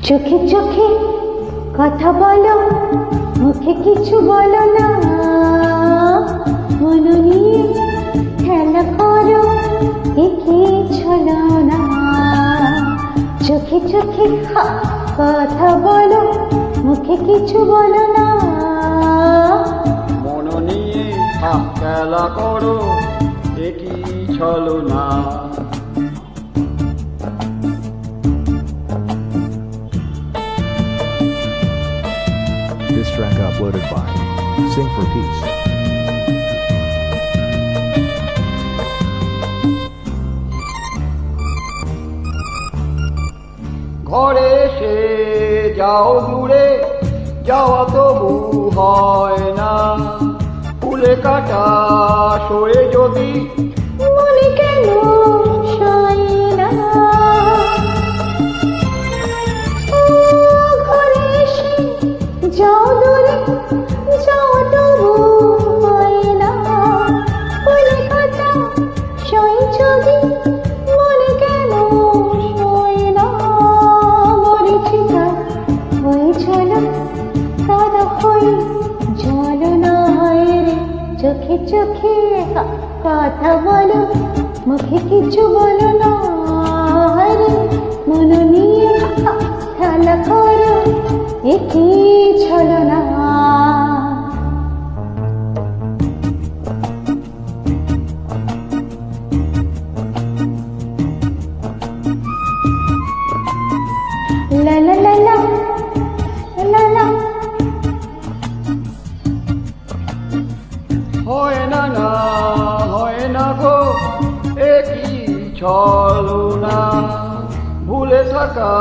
চোখে চোখে কথা বলো, মুখে কিছু বলো না, মন নিয়ে খেলা করো, একে ছলো না। চোখে চোখে কথা বলো, মুখে কিছু বলো না, মন নিয়ে খেলা করো, একই ছলো না। This track uploaded by Sing for Peace. ঘরে এসে যাও দূরে, যাওয়া তবু হয় না। ফুলে কাটা সয়ে যদি মনে কেন সয় না। ও ঘরে এসে যাও দূরে, যাওয়া তবু হয় না। ফুলে কাটা সয় যদি মনে কেন সয় না। মরীচিকা হয়ে চলো, তারা হয়ে জলো না হয় রে। চোখে চোখে কথা বলো, মুখে কিছু বলো না রে। মন নিয়ে খেলা করো, একই ছলো না। লা লা লা লা লা লা। হয় না না, হয় না গো, একই ছলো না। ভুলে থাকা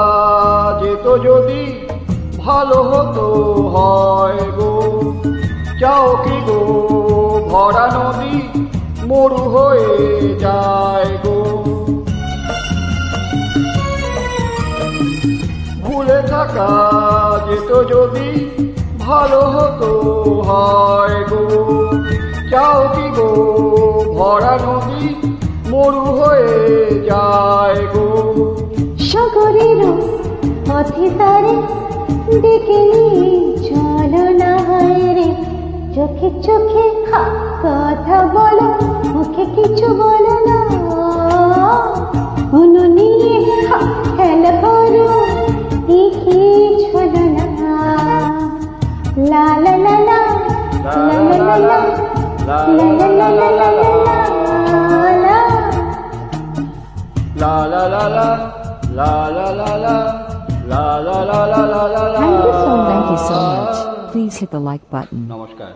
যেত যদি ভালো হতো হয় গো। চাও কি গো ভরা নদী মরু হয়ে যায় গো। ভুলে থাকা যেত যদি ভালো হতো হয় গো। চাও কি গো ভরা নদী মরু হয়ে যায় গো। সাগরের পথে তারে ডেকে নিয়ে চলো না হয় রে। চোখে চোখে কথা বলো, মুখে কিছু বলো না। মন নিয়ে খেলা করো, একে ছলো না। লা লা লা লা লা লা লা লা লা লা লা লা লা লা। La la la la la la la la la la la la la la la. Thank you so much. Please hit the like button. নমস্কার।